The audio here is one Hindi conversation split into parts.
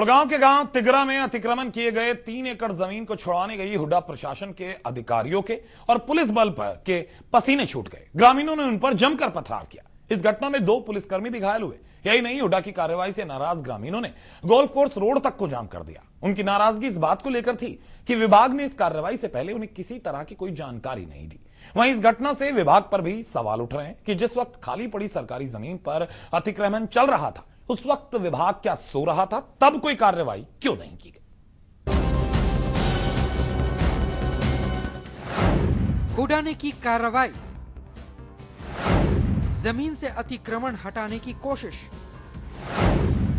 गुड़गांव के गांव तिगरा में अतिक्रमण किए गए 3 एकड़ जमीन को छुड़वाने गई हुड्डा प्रशासन के अधिकारियों के और पुलिस बल पर के पसीने छूट गए। ग्रामीणों ने उन पर जमकर पथराव किया। इस घटना में 2 पुलिसकर्मी भी घायल हुए। यही नहीं, हुड्डा की कार्रवाई से नाराज ग्रामीणों ने गोल्फ कोर्स रोड तक को जाम कर दिया। उनकी नाराजगी इस बात को लेकर थी कि विभाग ने इस कार्रवाई से पहले उन्हें किसी तरह की कोई जानकारी नहीं दी। वहीं इस घटना से विभाग पर भी सवाल उठ रहे हैं कि जिस वक्त खाली पड़ी सरकारी जमीन पर अतिक्रमण चल रहा था, उस वक्त विभाग क्या सो रहा था? तब कोई कार्रवाई क्यों नहीं की गई? हुड्डा ने की कार्रवाई, जमीन से अतिक्रमण हटाने की कोशिश,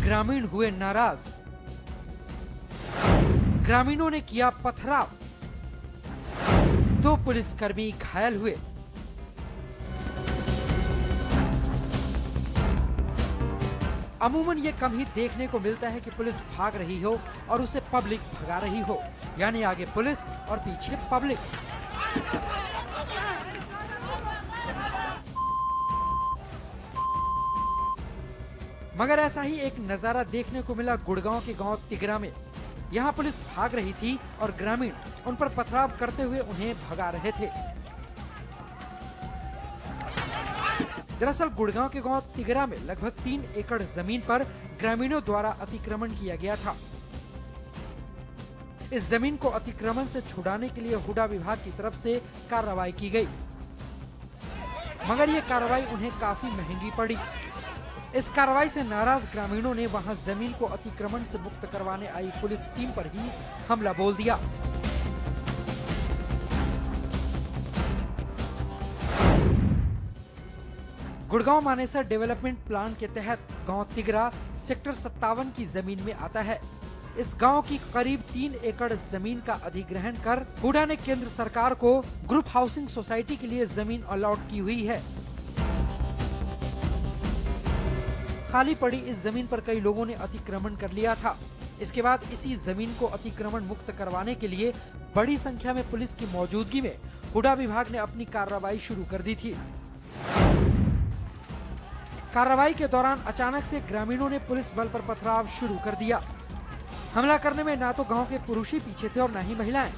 ग्रामीण हुए नाराज, ग्रामीणों ने किया पथराव, 2 पुलिसकर्मी घायल हुए। अमूमन ये कम ही देखने को मिलता है कि पुलिस भाग रही हो और उसे पब्लिक भगा रही हो, यानी आगे पुलिस और पीछे पब्लिक। मगर ऐसा ही एक नजारा देखने को मिला गुड़गांव के गांव तिगरा में। यहाँ पुलिस भाग रही थी और ग्रामीण उन पर पथराव करते हुए उन्हें भगा रहे थे। दरअसल गुड़गांव के गांव तिगरा में लगभग 3 एकड़ जमीन पर ग्रामीणों द्वारा अतिक्रमण किया गया था। इस जमीन को अतिक्रमण से छुड़ाने के लिए हुड्डा विभाग की तरफ से कार्रवाई की गई, मगर ये कार्रवाई उन्हें काफी महंगी पड़ी। इस कार्रवाई से नाराज ग्रामीणों ने वहां जमीन को अतिक्रमण से मुक्त करवाने आई पुलिस टीम पर ही हमला बोल दिया। गुड़गांव मानेसर डेवलपमेंट प्लान के तहत गांव तिगरा सेक्टर 57 की जमीन में आता है। इस गांव की करीब 3 एकड़ जमीन का अधिग्रहण कर हुड्डा ने केंद्र सरकार को ग्रुप हाउसिंग सोसाइटी के लिए जमीन अलॉट की हुई है। खाली पड़ी इस जमीन पर कई लोगों ने अतिक्रमण कर लिया था। इसके बाद इसी जमीन को अतिक्रमण मुक्त करवाने के लिए बड़ी संख्या में पुलिस की मौजूदगी में हुड्डा विभाग ने अपनी कार्रवाई शुरू कर दी थी। कार्रवाई के दौरान अचानक से ग्रामीणों ने पुलिस बल पर पथराव शुरू कर दिया। हमला करने में ना तो गांव के पुरुष ही पीछे थे और न ही महिलाएं।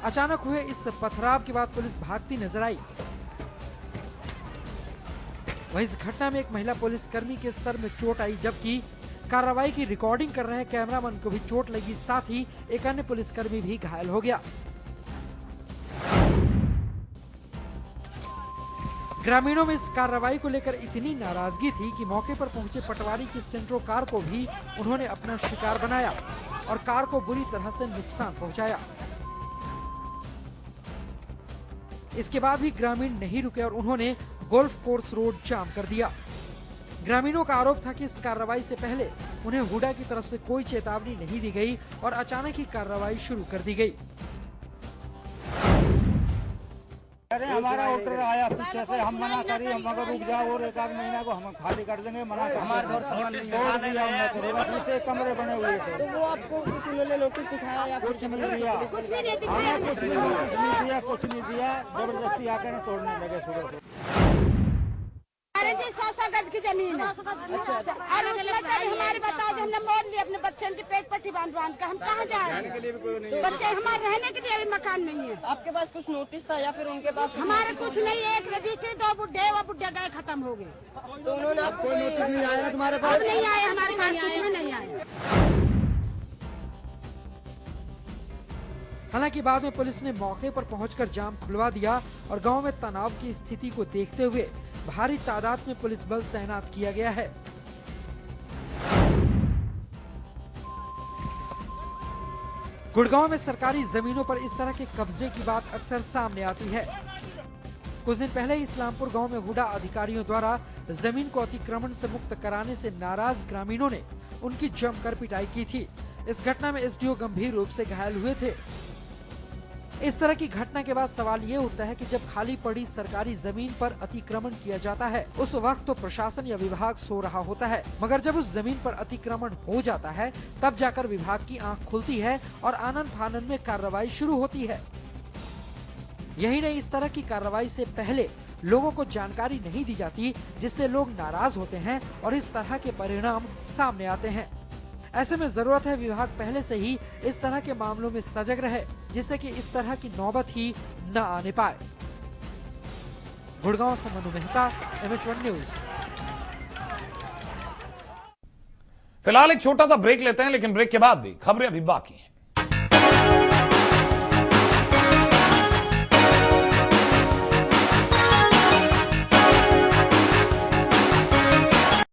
अचानक हुए इस पथराव के बाद पुलिस भागती नजर आई। वहीं इस घटना में एक महिला पुलिसकर्मी के सर में चोट आई, जबकि कार्रवाई की रिकॉर्डिंग कर रहे कैमरामैन को भी चोट लगी। साथ ही एक अन्य पुलिसकर्मी भी घायल हो गया। ग्रामीणों में इस कार्रवाई को लेकर इतनी नाराजगी थी कि मौके पर पहुंचे पटवारी की सेंट्रो कार को भी उन्होंने अपना शिकार बनाया और कार को बुरी तरह से नुकसान पहुंचाया। इसके बाद भी ग्रामीण नहीं रुके और उन्होंने गोल्फ कोर्स रोड जाम कर दिया। ग्रामीणों का आरोप था कि इस कार्रवाई से पहले उन्हें हुड्डा की तरफ से कोई चेतावनी नहीं दी गई और अचानक ही कार्रवाई शुरू कर दी गई। अरे हमारा ऑर्डर आया पीछे से, हम मना करिए मगर रुक जाओ और 1 महीना को हम खाली कर देंगे। मना कर पीछे कमरे बने हुए थे। तो वो आपको कुछ उन्होंने नोटिस दिखाया या कुछ नहीं दिया? कुछ नहीं दिया, कुछ नहीं दिया। जबरदस्ती आकर ना तोड़ने लगे सुबह से। 100 गज की जमीन है। अच्छा, और हमारे बताओ जो हमने मोड़ लिया अपने बच्चे की पेट पट्टी बांध कर, हम कहाँ जाए? बच्चे हमारे रहने के लिए अभी मकान नहीं है। आपके पास कुछ नोटिस था या फिर उनके पास? हमारे कुछ नहीं है। 1 रजिस्ट्री 2 बुढ़े, वो बुढ़े गए खत्म हो गए। तो उन्होंने आपको कोई नोटिस नहीं आया तुम्हारे पास? नहीं आए, हमारे पास कुछ भी नहीं आया। हालांकि बाद में पुलिस ने मौके पर पहुंचकर जाम खुलवा दिया और गांव में तनाव की स्थिति को देखते हुए भारी तादाद में पुलिस बल तैनात किया गया है। गुड़गांव में सरकारी जमीनों पर इस तरह के कब्जे की बात अक्सर सामने आती है। कुछ दिन पहले इस्लामपुर गांव में हुड्डा अधिकारियों द्वारा जमीन को अतिक्रमण से मुक्त कराने से नाराज ग्रामीणों ने उनकी जमकर पिटाई की थी। इस घटना में एसडीओ गंभीर रूप से घायल हुए थे। इस तरह की घटना के बाद सवाल ये उठता है कि जब खाली पड़ी सरकारी जमीन पर अतिक्रमण किया जाता है, उस वक्त तो प्रशासन या विभाग सो रहा होता है, मगर जब उस जमीन पर अतिक्रमण हो जाता है तब जाकर विभाग की आंख खुलती है और आनन फानन में कार्रवाई शुरू होती है। यही नहीं, इस तरह की कार्रवाई से पहले लोगों को जानकारी नहीं दी जाती, जिससे लोग नाराज होते हैं और इस तरह के परिणाम सामने आते हैं। ऐसे में जरूरत है विभाग पहले से ही इस तरह के मामलों में सजग रहे, जिससे कि इस तरह की नौबत ही न आने पाए। गुड़गांव से मनु मेहता, MH1 न्यूज। फिलहाल एक छोटा सा ब्रेक लेते हैं, लेकिन ब्रेक के बाद भी खबरें अभी बाकी हैं।